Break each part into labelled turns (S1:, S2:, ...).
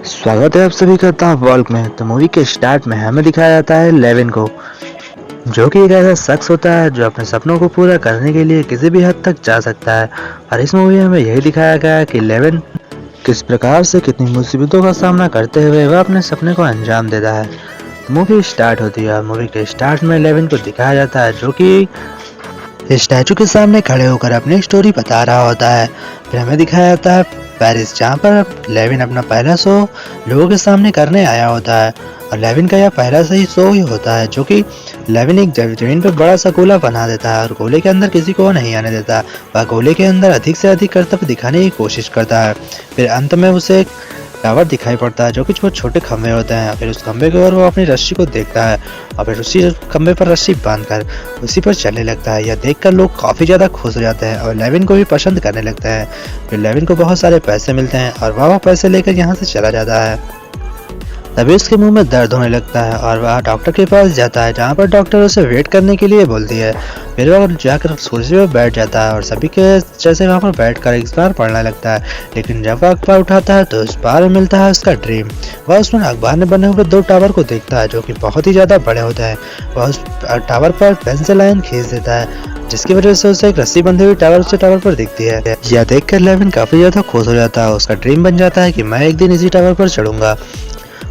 S1: स्वागत है आप सभी का द वॉल्क में। तो मूवी के स्टार्ट में हमें दिखाया जाता है लेविन को, जो कि एक ऐसा शख्स होता है जो अपने सपनों को पूरा करने के लिए किसी भी हद तक जा सकता है। और इस मूवी में हमें यही दिखाया गया है कि लेविन किस प्रकार से कितनी मुसीबतों का सामना करते हुए वह अपने सपने को अंजाम देता है। तो मूवी स्टार्ट होती है और मूवी के स्टार्ट में लेविन को दिखाया जाता है जो कि स्टैचू के सामने खड़े होकर अपनी स्टोरी बता रहा होता है। फिर हमें दिखाया जाता है पेरिस, जहाँ पर लेविन अपना पहला शो लोगों के सामने करने आया होता है। और लेविन का यह पहला सही शो ही होता है, जो कि लेविन एक जमीन पर बड़ा सा गोला बना देता है और गोले के अंदर किसी को नहीं आने देता। वह गोले के अंदर अधिक से अधिक कर्तव्य दिखाने की कोशिश करता है। फिर अंत में उसे एक टावर दिखाई पड़ता है जो कि बहुत छोटे खंभे होते हैं। फिर उस खंभे के ओर वो अपनी रस्सी को देखता है और फिर उसी खंभे पर रस्सी बांधकर उसी पर चलने लगता है। यह देखकर लोग काफ़ी ज़्यादा खुश हो जाते हैं और लेविन को भी पसंद करने लगते हैं। फिर लेविन को बहुत सारे पैसे मिलते हैं और वह पैसे लेकर यहाँ से चला जाता है। तभी उसके मुंह में दर्द होने लगता है और वह डॉक्टर के पास जाता है, जहाँ पर डॉक्टर उसे वेट करने के लिए बोलती है। फिर वह जाकर कुर्सी पर बैठ जाता है और सभी के जैसे वहाँ पर बैठकर अखबार पढ़ने लगता है। लेकिन जब वह अखबार उठाता है तो इस बार मिलता है उसका ड्रीम। वह उसमें अखबार में बने हुए 2 टावर को देखता है जो कि बहुत ही ज़्यादा बड़े होते हैं। वह उस टावर पर पेंसिल लाइन खींच देता है, जिसकी वजह से उसे एक रस्सी बंधी हुई टावर उसे टावर पर दिखती है। यह देखकर लेविन काफी ज्यादा खुश हो जाता है। उसका ड्रीम बन जाता है कि मैं एक दिन इसी टावर पर चढ़ूंगा।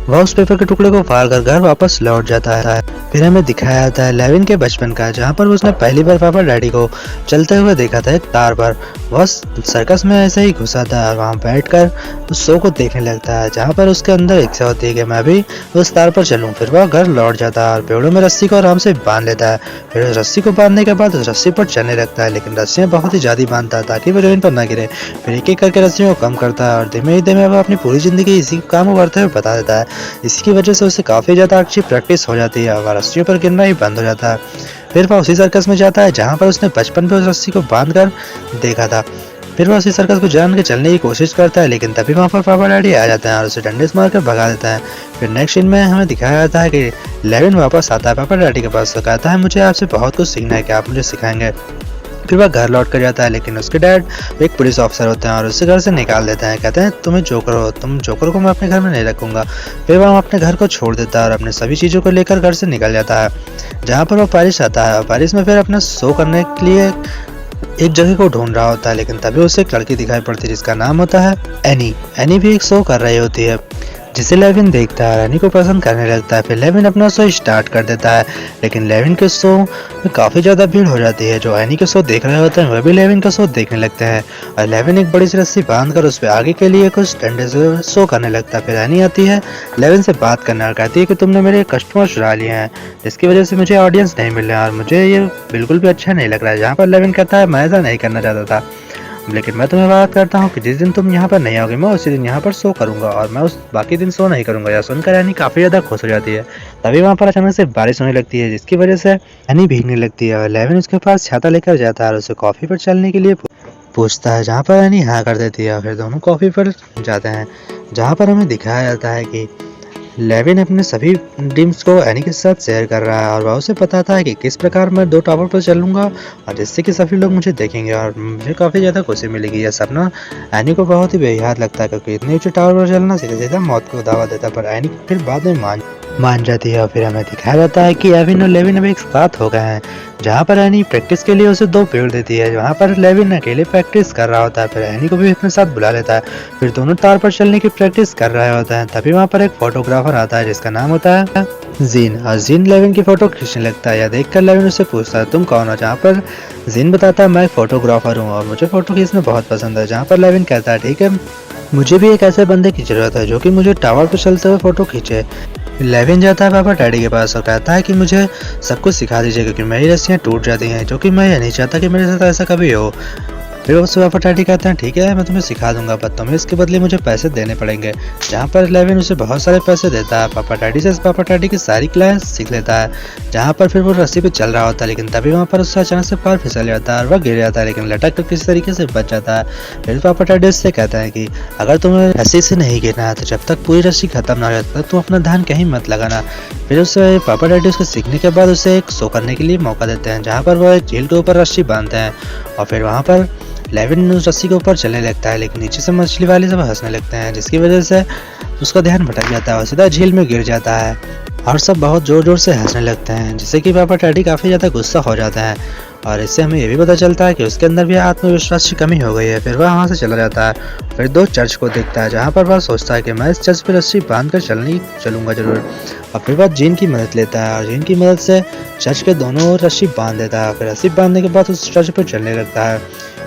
S1: वह उस पेपर के टुकड़े को फाड़ कर घर वापस लौट जाता है। फिर हमें दिखाया जाता है लेविन के बचपन का, जहाँ पर उसने पहली बार पापा डैडी को चलते हुए देखा था एक तार पर। वह सर्कस में ऐसे ही घुसा था और वहाँ बैठकर उस शो को देखने लगता है, जहाँ पर उसके अंदर इच्छा होती है कि मैं भी उस तार पर चलूँ। फिर वह घर लौट जाता है और पेड़ों में रस्सी को आराम से बांध लेता है। फिर उस रस्सी को बांधने के बाद उस रस्सी पर चलने लगता है, लेकिन रस्सियाँ बहुत ही ज़्यादा बांधता है ताकि वो जमीन पर न गिरे। फिर एक एक करके रस्सियों को कम करता है और धीमे ही धीमे वह अपनी पूरी ज़िंदगी इसी काम को करते हुए बता देता है। इसकी वजह से उसे काफ़ी ज़्यादा अच्छी प्रैक्टिस हो जाती है और रस्सियों पर गिरना ही बंद हो जाता है। फिर वह उसी सर्कस में जाता है जहाँ पर उसने बचपन में उस रस्सी को बांध कर देखा था। फिर वह उसी सर्कस को जान के चलने की कोशिश करता है, लेकिन तभी वहाँ पर पापा डैडी आ जाते हैं और उसे डंडे से मारकर भगा देता है। फिर नेक्स्ट सीन में हमें दिखाया जाता है कि लेविन वापस आता है पापा डैडी के पास, तो कहता है मुझे आपसे बहुत कुछ सीखना है, क्या आप मुझे सिखाएंगे। फिर वह घर लौट कर जाता है, लेकिन उसके डैड एक पुलिस ऑफिसर होते हैं और उसे घर से निकाल देते हैं। कहते हैं तुम्हें जोकर हो, तुम जोकर को मैं अपने घर में नहीं रखूंगा। फिर वह अपने घर को छोड़ देता है और अपने सभी चीज़ों को लेकर घर से निकल जाता है, जहाँ पर वह पेरिस आता है। और पेरिस में फिर अपना शो करने के लिए एक जगह को ढूंढ रहा होता है, लेकिन तभी उसे एक लड़की दिखाई पड़ती है जिसका नाम होता है एनी। एनी भी एक शो कर रही होती है जिसे लेविन देखता है और एनी को पसंद करने लगता है। फिर लेविन अपना शो स्टार्ट कर देता है, लेकिन लेविन के शो में काफ़ी ज़्यादा भीड़ हो जाती है। जो एनी के शो देख रहे होते हैं वह भी लेविन का शो देखने लगते हैं और लेविन एक बड़ी सी रस्सी बांधकर उस पर आगे के लिए कुछ डंडे से शो करने लगता है। फिर एनी आती है लेविन से बात करने और कहती है कि तुमने मेरे कस्टमर चुरा लिए हैं, जिसकी वजह से मुझे ऑडियंस नहीं मिल रहा है और मुझे ये बिल्कुल भी अच्छा नहीं लग रहा है। जहाँ पर लेविन कहता है मैं ऐसा नहीं करना चाहता था, लेकिन मैं तुम्हें बात करता हूँ कि जिस दिन तुम यहाँ पर नहीं आओगे मैं उसी दिन यहाँ पर शो करूँगा और मैं उस बाकी दिन शो नहीं करूँगा। यह सुनकर एनी काफ़ी ज़्यादा खुश हो जाती है। तभी वहाँ पर अचानक से बारिश होने लगती है, जिसकी वजह से एनी भीगने लगती है और लेविन उसके पास छाता लेकर जाता है और उसे कॉफ़ी पर चलने के लिए पूछता है, जहाँ पर एनी हाँ कर देती है। फिर दोनों कॉफ़ी पर जाते हैं, जहाँ पर हमें दिखाया जाता है कि लेविन अपने सभी ड्रीम्स को एनी के साथ शेयर कर रहा है और वह उसे पता था कि किस प्रकार मैं 2 टावर पर चलूंगा और जिससे कि सभी लोग मुझे देखेंगे और मुझे काफ़ी ज़्यादा खुशी मिलेगी। यह सपना एनी को बहुत ही बेहद लगता है, क्योंकि इतने ऊंचे टावर पर चलना सीधा सीधा मौत को दावा देता है। पर एनी फिर बाद में मान जाती है और फिर हमें दिखाया जाता है कि एविन और लेविन अब एक साथ हो गए हैं, जहाँ पर एनी प्रैक्टिस के लिए उसे 2 पेड़ देती है। वहाँ पर लेविन अकेले प्रैक्टिस कर रहा होता है, फिर एनी को भी अपने साथ बुला लेता है। फिर दोनों तार पर चलने की प्रैक्टिस कर रहे होते हैं। तभी वहाँ पर एक फोटोग्राफर आता है जिसका नाम होता है जीन, और जीन लेविन की फोटो खींचने लगता है। यह देखकर लेविन उससे पूछता है तुम कौन हो, जहाँ पर जीन बताता है मैं एक फोटोग्राफर हूँ और मुझे फोटो खींचना बहुत पसंद है। जहाँ पर लेविन कहता है ठीक है, मुझे भी एक ऐसे बंदे की जरूरत है जो कि मुझे टावर पर चलते हुए फोटो खींचे। लेविन जाता है पापा डैडी के पास और कहता है कि मुझे सब कुछ सिखा दीजिए, क्योंकि मेरी रस्सियाँ टूट जाती हैं, जो कि मैं ये नहीं चाहता कि मेरे साथ ऐसा कभी हो। फिर उससे पापा डैडी कहते हैं ठीक है मैं तुम्हें सिखा दूंगा, पर तुम्हें इसके बदले मुझे पैसे देने पड़ेंगे। जहाँ पर लेविन उसे बहुत सारे पैसे देता है। पापा डैडी की सारी क्लास सीख लेता है। जहाँ पर फिर वो रस्सी पे चल रहा होता है, लेकिन तभी वहाँ पर उससे अचानक से पैर फिसल जाता है और वह गिर जाता है, लेकिन लटक कर किसी तरीके से बच जाता है। फिर पापा डैडी उससे कहता है कि अगर तुम्हें रस्सी से नहीं गिरना है तो जब तक पूरी रस्सी खत्म ना हो जाती तक तुम अपना ध्यान कहीं मत लगाना। फिर उससे पापा डैडी उसको सीखने के बाद उसे एक शो करने के लिए मौका देते हैं, जहाँ पर वह एक झील के ऊपर रस्सी बांधते हैं और फिर वहाँ पर लेविन उस रस्सी के ऊपर चलने लगता है, लेकिन नीचे से मछली वाले सब हंसने लगते हैं, जिसकी वजह से उसका ध्यान भटक जाता है और सीधा झील में गिर जाता है और सब बहुत जोर जोर से हंसने लगते हैं, जिससे कि पापा टेडी काफ़ी ज़्यादा गुस्सा हो जाते हैं और इससे हमें ये भी पता चलता है कि उसके अंदर भी आत्मविश्वास की कमी हो गई है। फिर वह वहाँ से चला जाता है। फिर दो चर्च को देखता है, जहाँ पर वह सोचता है कि मैं इस चर्च पर रस्सी बांध कर चलूंगा जरूर। और फिर वह जीन की मदद लेता है और जीन की मदद से चर्च के दोनों ओर रस्सी बांध देता है। फिर रस्सी बांधने के बाद उस चर्च पर चलने लगता है।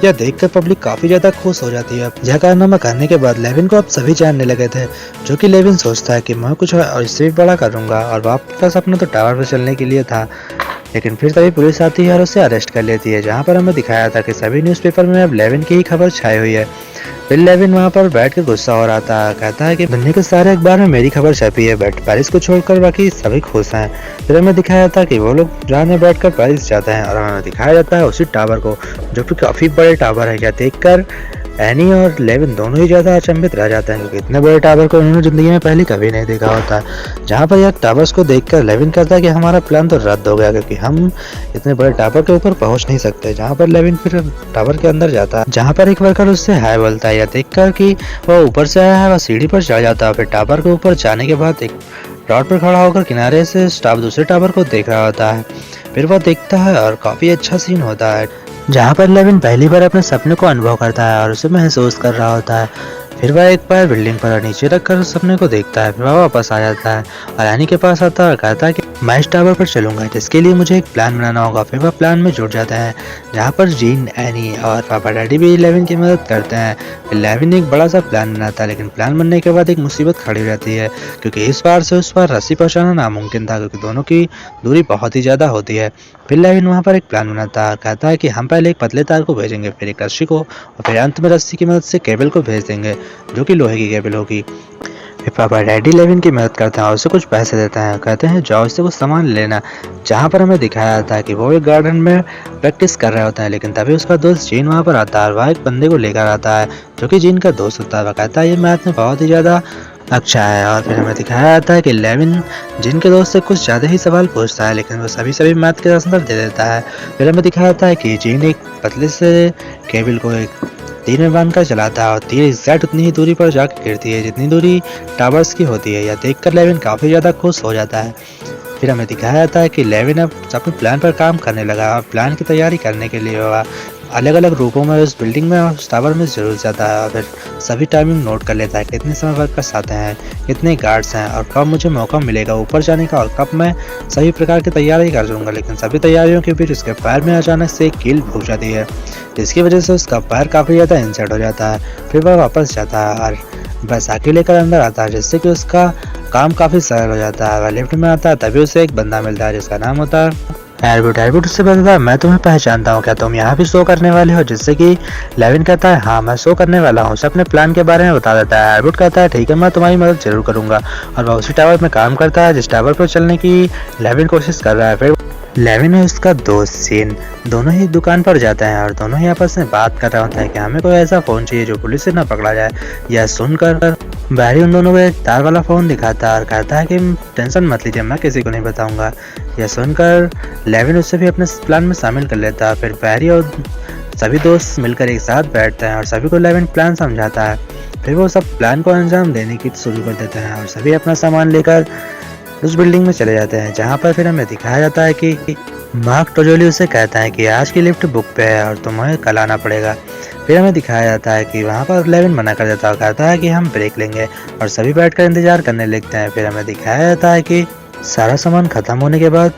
S1: यह देखकर पब्लिक काफी ज्यादा खुश हो जाती है। यह कारनामा करने के बाद लेविन को अब सभी जानने लगे थे, जो कि लेविन सोचता है कि मैं कुछ और इससे भी बड़ा करूंगा। और बाप का सपना तो टावर पर चलने के लिए था, लेकिन फिर तभी पुलिस आती है और उसे अरेस्ट कर लेती है, जहाँ पर हमें दिखाया था कि सभी न्यूज़पेपर में अब लेविन की ही खबर छाई हुई है। फिर लेविन वहाँ पर बैठ के गुस्सा हो रहा था, कहता है कि दुनिया के सारे अखबार में मेरी खबर छपी है, बट पेरिस को छोड़कर बाकी सभी खुश हैं। फिर हमें दिखाया था कि वो लोग जहाँ में बैठ कर पेरिस जाते हैं और हमें दिखाया जाता है उसी टावर को, जो कि काफ़ी बड़े टावर है। यह देखकर एनी और लेविन दोनों ही ज़्यादा अचंभित रह जाते हैं, क्योंकि इतने बड़े टावर को उन्होंने ज़िंदगी में पहले कभी नहीं देखा होता। जहाँ पर यह टावर्स को देखकर लेविन कहता है कि हमारा प्लान तो रद्द हो गया, क्योंकि हम इतने बड़े टावर के ऊपर पहुँच नहीं सकते। जहाँ पर लेविन फिर टावर के अंदर जाता है, जहाँ पर एक वर्कर उससे हाय बोलता है। यह देखकर कि वह ऊपर से आया है, वह सीढ़ी पर चढ़ जाता है। फिर टावर के ऊपर जाने के बाद एक रॉड पर खड़ा होकर किनारे से स्टाफ दूसरे टावर को देख रहा होता है। फिर वह देखता है और काफ़ी अच्छा सीन होता है, जहाँ पर लेविन पहली बार अपने सपने को अनुभव करता है और उसे महसूस कर रहा होता है। फिर वह एक बार बिल्डिंग पर नीचे रखकर उस सपने को देखता है। फिर वह वापस आ जाता है और एनी के पास आता है और कहता है कि मैं इस टावर पर चलूंगा, जिसके लिए मुझे एक प्लान बनाना होगा। फिर वह प्लान में जुट जाते हैं, जहाँ पर जीन, एनी और पापा डैडी भी लेविन की मदद करते हैं। फिर लेविन एक बड़ा सा प्लान बनाता है, लेकिन प्लान बनने के बाद एक मुसीबत खड़ी हो जाती है, क्योंकि इस बार से उस पर रस्सी पहुँचाना नामुमकिन था, क्योंकि दोनों की दूरी बहुत ही ज़्यादा होती है। फिर लेविन वहाँ पर एक प्लान बनाता है, कहता है कि हम पहले एक पतले तार को भेजेंगे, फिर एक रस्सी को, और फिर अंत में रस्सी की मदद से केबल को भेज देंगे, जो कि लोहे की केबल होगी। फिर पापा डैडी लेविन की मदद करते हैं और उसे कुछ पैसे देते हैं, कहते हैं जाओ इससे कुछ सामान लेना। जहाँ पर हमें दिखाया जाता है कि वो एक गार्डन में प्रैक्टिस कर रहे होते हैं, लेकिन तभी उसका दोस्त जीन वहाँ पर आता है और वह एक बंदे को लेकर आता है, जो कि जीन का दोस्त होता है। वह कहता है ये मैथ में बहुत ही ज़्यादा अच्छा है। और फिर हमें दिखाया जाता है कि लेविन जिन के दोस्त से कुछ ज़्यादा ही सवाल पूछता है, लेकिन वो सभी मैथ के आंसर दे देता है। फिर हमें दिखाया जाता है कि जीन एक पतले से केबल को एक तीर में बांधकर चलाता है और तीर एग्जैक्ट उतनी ही दूरी पर जाकर गिरती है जितनी दूरी टावर्स की होती है। यह देखकर लेविन काफ़ी ज़्यादा खुश हो जाता है। फिर हमें दिखाया जाता है कि लेविन अब अपने प्लान पर काम करने लगा और प्लान की तैयारी करने के लिए वह अलग अलग रूपों में उस बिल्डिंग में और उस टावर में जरूर जाता है और फिर सभी टाइमिंग नोट कर लेता है, कितने समय वर्कर्स आते हैं, कितने गार्ड्स हैं और कब मुझे मौका मिलेगा ऊपर जाने का और कब मैं सभी प्रकार की तैयारी कर दूंगा। लेकिन सभी तैयारियों के बीच उसके पैर में अचानक से एक कील घुस जाती है, जिसकी वजह से उसका पैर काफ़ी ज़्यादा इंजर्ड हो जाता है। फिर वह वापस जाता है और बैसाखी लेकर अंदर आता है, जिससे कि उसका काम काफ़ी सरल हो जाता है। वह लिफ्ट में आता है, तभी उसे एक बंदा मिलता है जिसका नाम होता है एल्बर्ट उससे बताता है मैं तुम्हें पहचानता हूँ, क्या तुम यहाँ भी शो करने वाले हो? जिससे कि लेविन कहता है हाँ मैं शो करने वाला हूँ। उसे अपने प्लान के बारे में बता देता है। एल्बर्ट कहता है ठीक है मैं तुम्हारी मदद जरूर करूँगा, और वह उसी टावर में काम करता है जिस टावर पर चलने की लेविन कोशिश कर रहा है। फिर लेविन और उसका दोस्त सीन दोनों ही दुकान पर जाते हैं और दोनों ही आपस में बात कर रहे होते हैं कि हमें कोई ऐसा फ़ोन चाहिए जो पुलिस से न पकड़ा जाए। यह सुनकर बैरी उन दोनों को एक तार वाला फ़ोन दिखाता है और कहता है कि टेंशन मत लीजिए मैं किसी को नहीं बताऊंगा। यह सुनकर लेविन उससे भी अपने प्लान में शामिल कर लेता है। फिर बैरी और सभी दोस्त मिलकर एक साथ बैठते हैं और सभी को लेविन प्लान समझाता है। फिर वो सब प्लान को अंजाम देने की शुरू कर देते हैं और सभी अपना सामान लेकर उस बिल्डिंग में चले जाते हैं, जहाँ पर फिर हमें दिखाया जाता है कि मार्क टोजोली उसे कहता है कि आज की लिफ्ट बुक पे है और तुम्हें कल आना पड़ेगा। फिर हमें दिखाया जाता है कि वहाँ पर लेविन मना कर देता है, कहता है कि हम ब्रेक लेंगे और सभी बैठकर इंतजार करने लगते हैं। फिर हमें दिखाया जाता है कि सारा सामान खत्म होने के बाद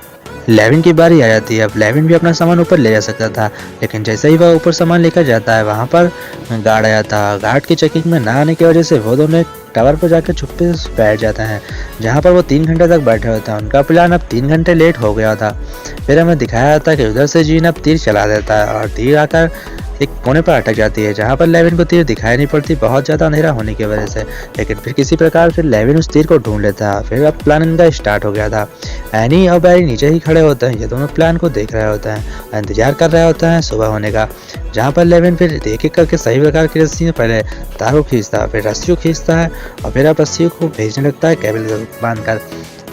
S1: लेविन की बारी आ जाती है। अब लेविन भी अपना सामान ऊपर ले जा सकता था, लेकिन जैसे ही वह ऊपर सामान लेकर जाता है वहाँ पर गार्ड आया था। गार्ड की चेकिंग में ना आने की वजह से वो दोनों टावर पर जाकर चुप्पे से बैठ जाते हैं, जहाँ पर वो 3 घंटे तक बैठे होते हैं। उनका प्लान अब 3 घंटे लेट हो गया था। फिर हमें दिखाया जाता है कि उधर से जीन अब तीर चला देता है और तीर आकर एक कोने पर अटक जाती है, जहाँ पर लेविन को तीर दिखाई नहीं पड़ती बहुत ज़्यादा अंधेरा होने की वजह से। लेकिन फिर किसी प्रकार से लेविन उस तीर को ढूंढ लेता है। फिर अब प्लान इनका स्टार्ट हो गया था। एनी और बैरी नीचे ही खड़े होते हैं, ये दोनों प्लान को देख रहे होते हैं और इंतजार कर रहे होते हैं सुबह होने का, जहाँ पर लेविन फिर एक एक करके सही प्रकार की रस्सी में पहले तार को खींचता है, फिर रस्सी को खींचता है और फिर अब रस्सी को भेजने लगता है केबल बांध कर।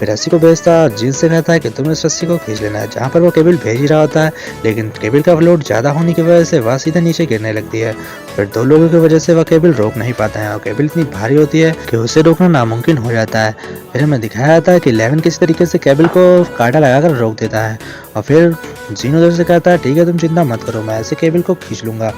S1: फिर रस्सी को भेजता है और जीन से कहता है कि तुम इस रस्सी को खींच लेना है। जहाँ पर वो केबल भेज ही रहा होता है, लेकिन केबल का लोड ज़्यादा होने की वजह से वह सीधे नीचे गिरने लगती है। फिर 2 लोगों की वजह से वह केबल रोक नहीं पाता है और केबल इतनी भारी होती है कि उसे रोकना नामुमकिन हो जाता है। फिर हमें दिखाया जाता है कि लेविन किसी तरीके से केबल को कांटा लगाकर रोक देता है और फिर जीन उधर से कहता है ठीक है तुम चिंता मत करो, मैं ऐसे केबल को खींच लूँगा।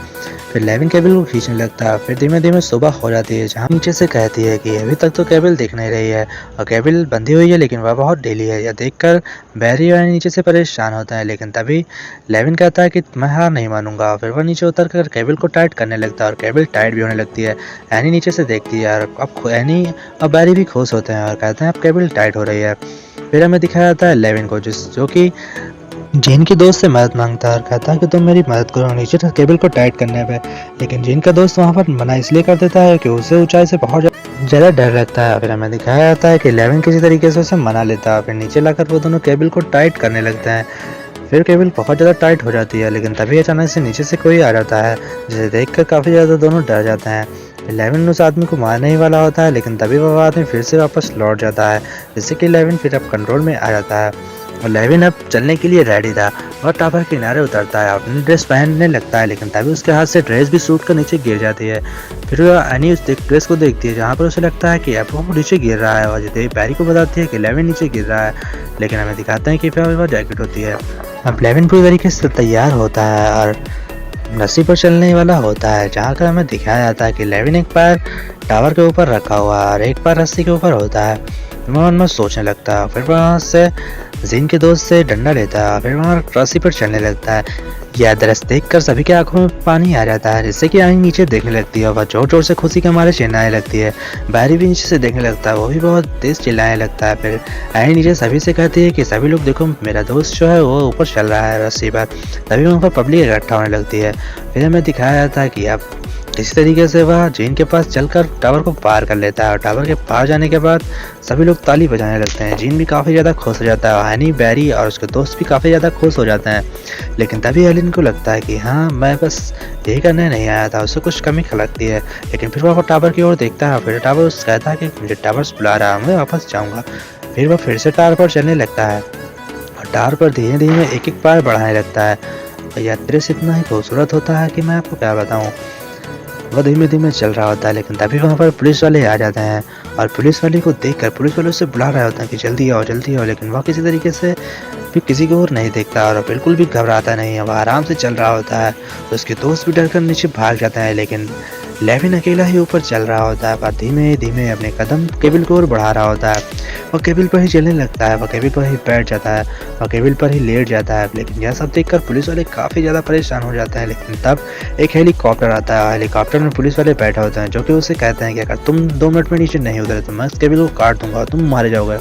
S1: फिर लेविन केबल को खींचने लगता है। फिर धीमे धीमे सुबह हो जाती है, जहाँ नीचे से कहती है कि अभी तक तो केबल दिख नहीं रही है और केबल बंधी हुई है लेकिन वह बहुत ढीली है। यह देखकर बैरी और नीचे से परेशान होता है, लेकिन तभी लेविन कहता है कि मैं हार नहीं मानूंगा। फिर वह नीचे उतर कर केबल को टाइट करने लगता है और केबल टाइट भी होने लगती है। एनी नीचे से देखती है और अब एनी और बैरी भी खुश होते हैं और कहते हैं अब केबल टाइट हो रही है। फिर हमें दिखाया जाता है लेविन को जो कि जीन के दोस्त से मदद मांगता है और कहता है कि तुम मेरी मदद करो नीचे केबल को टाइट करने पे। लेकिन जीन का दोस्त वहाँ पर मना इसलिए कर देता है कि उसे ऊंचाई से बहुत ज़्यादा डर लगता है। फिर हमें दिखाया जाता है कि लेविन किसी तरीके से उसे मना लेता है। फिर नीचे लाकर वो दोनों केबल को टाइट करने लगते हैं। फिर केबल बहुत ज़्यादा टाइट हो जाती है, लेकिन तभी अचानक से नीचे से कोई आ जाता है, जिसे देख कर काफ़ी ज़्यादा दोनों डर जाते हैं। लेविन उस आदमी को मारने ही वाला होता है, लेकिन तभी वह आदमी फिर से वापस लौट जाता है, जिससे कि लेविन फिर अब कंट्रोल में आ जाता है और लेविन अब चलने के लिए रेडी था और टावर के किनारे उतरता है, अपनी ड्रेस पहनने लगता है, लेकिन तभी उसके हाथ से ड्रेस भी सूट कर नीचे गिर जाती है। फिर वह एनी उस ड्रेस को देखती है, जहाँ पर उसे लगता है कि अब वो नीचे गिर रहा है और जितने बैरी को बताती है कि लेविन नीचे गिर रहा है, लेकिन हमें दिखाते हैं कि फिर वह जैकेट होती है। अब लेविन पूरी तरीके से तैयार होता है और रस्सी पर चलने वाला होता है, जहाँ कर हमें दिखाया जाता है कि लेविन एक पैर टावर के ऊपर रखा हुआ है और एक पैर रस्सी के ऊपर होता है। वह मन में सोचने लगता है। फिर वहाँ से जीन के दोस्त से डंडा लेता है, फिर वहाँ रस्सी पर चलने लगता है। यह दृश्य देखकर सभी के आंखों में पानी आ जाता है, जिससे कि आनी नीचे देखने लगती है। वह जोर जोर से खुशी के मारे चिल्लाने लगती है। बैरी भी नीचे से देखने लगता है, वो भी बहुत तेज चिल्लाने लगता है। फिर आनी नीचे सभी से कहती है कि सभी लोग देखो मेरा दोस्त जो है वो ऊपर चल रहा है रस्सी पर। तभी वहाँ पर पब्लिक इकट्ठा होने लगती है। फिर हमें दिखाया जाता है कि अब इस तरीके से वह जीन के पास चलकर टावर को पार कर लेता है और टावर के पार जाने के बाद सभी लोग ताली बजाने लगते हैं। जीन भी काफ़ी ज़्यादा खुश हो जाता है, एनी, बैरी और उसके दोस्त भी काफ़ी ज़्यादा खुश हो जाते हैं। लेकिन तभी एलिन को लगता है कि हाँ मैं बस यही करने नहीं आया था, उससे कुछ कमी लगती है। लेकिन फिर वह टावर की ओर देखता है, फिर टावर उससे कहता है कि मुझे टावर बुला रहा है, मैं वापस जाऊँगा। फिर वह फिर से टावर पर चलने लगता है और टावर पर धीरे धीरे एक एक पैर बढ़ाने लगता है। यह दृश्य इतना ही खूबसूरत होता है कि मैं आपको क्या बताऊँ। वह धीमे धीमे चल रहा होता है, लेकिन तभी वहाँ पर पुलिस वाले आ जाते हैं और पुलिस वाले को देखकर पुलिस वाले उससे बुला रहे होते हैं कि जल्दी आओ जल्दी आओ। लेकिन वह किसी तरीके से भी किसी की ओर नहीं देखता और बिल्कुल भी घबराता नहीं है, वह आराम से चल रहा होता है। तो उसके दोस्त भी डरकर नीचे भाग जाते हैं, लेकिन लेविन अकेला ही ऊपर चल रहा होता है। वह धीमे धीमे अपने कदम केबल की ओर बढ़ा रहा होता है। वह केबल पर ही चलने लगता है, वह केबल पर ही बैठ जाता है, वह केबल पर ही लेट जाता है। लेकिन यह सब देखकर पुलिस वाले काफ़ी ज़्यादा परेशान हो जाते हैं। लेकिन तब एक हेलीकॉप्टर आता है, हेलीकॉप्टर में पुलिस वाले बैठे होते हैं, जो कि उसे कहते हैं कि अगर तुम 2 मिनट में नीचे नहीं उतरे तो मैं इस केबल को काट दूंगा, तुम मारे जाओगे।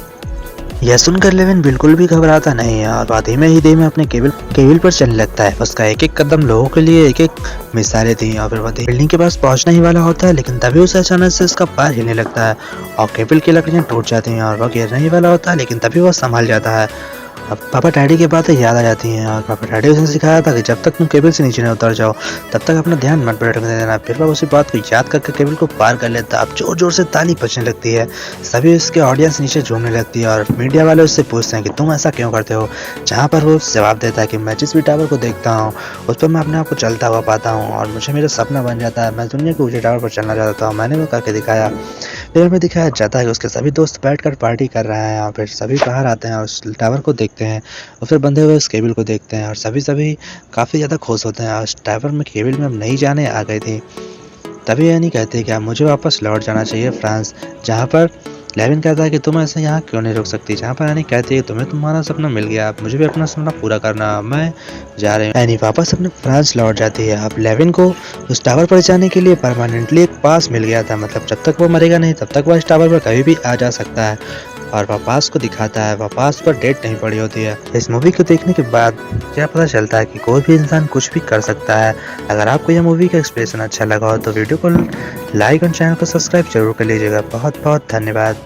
S1: यह सुनकर लेविन बिल्कुल भी घबराता नहीं है और वह धीमे ही धीमे अपने केबल पर चलने लगता है। उसका एक एक कदम लोगों के लिए एक एक मिसालें थी और फिर वह बिल्डिंग के पास पहुंचने ही वाला होता है, लेकिन तभी उसे अचानक से उसका पैर हिलने लगता है और केबल की लकड़ियां टूट जाती हैं और वह गिरने ही वाला होता है, लेकिन तभी वह संभल जाता है। अब पापा डैडी की बातें याद आ जाती हैं और पापा डैडी उसे सिखाया था कि जब तक तुम केबल से नीचे नहीं उतर जाओ तब तक अपना ध्यान मत भटकने देना। फिर वह उसी बात को याद करके केबल को पार कर लेता है। अब जोर जोर से ताली बजने लगती है, सभी उसके ऑडियंस नीचे झूमने लगती है और मीडिया वाले उससे पूछते हैं कि तुम ऐसा क्यों करते हो, जहाँ पर वो जवाब देता है कि मैं जिस भी टावर को देखता हूँ उस पर मैं अपने आप को चलता हुआ पाता हूँ और मुझे मेरा सपना बन जाता है, मैं दुनिया के ऊँचे टावर पर चलना चाहता हूँ, मैंने वो करके दिखाया। फिर में दिखाया जाता है कि उसके सभी दोस्त बैठकर पार्टी कर रहे हैं और फिर सभी बाहर आते हैं और उस टावर को देखते हैं और फिर बंधे हुए उस केबल को देखते हैं और सभी काफ़ी ज़्यादा खुश होते हैं और उस टावर में केबल में अब नई जाने आ गई थी। तभी यानी कहते हैं कि अब मुझे वापस लौट जाना चाहिए फ्रांस, जहाँ पर लेविन कहता है कि तुम ऐसे यहाँ क्यों नहीं रुक सकती, जहाँ पर एनी कहती है तुम्हें तुम्हारा सपना मिल गया, अब मुझे भी अपना सपना पूरा करना, मैं जा रही हूँ। एनी वापस अपने फ्रांस लौट जाती है। अब लेविन को उस टावर पर जाने के लिए परमानेंटली एक पास मिल गया था, मतलब जब तक वो मरेगा नहीं तब तक वह इस टावर पर कभी भी आ जा सकता है और वह पास को दिखाता है। वह पास पर डेट नहीं पड़ी होती है। इस मूवी को देखने के बाद क्या पता चलता है कि कोई भी इंसान कुछ भी कर सकता है। अगर आपको यह मूवी का एक्सप्रेशन अच्छा लगा हो तो वीडियो को लाइक और चैनल को सब्सक्राइब जरूर कर लीजिएगा। बहुत बहुत धन्यवाद।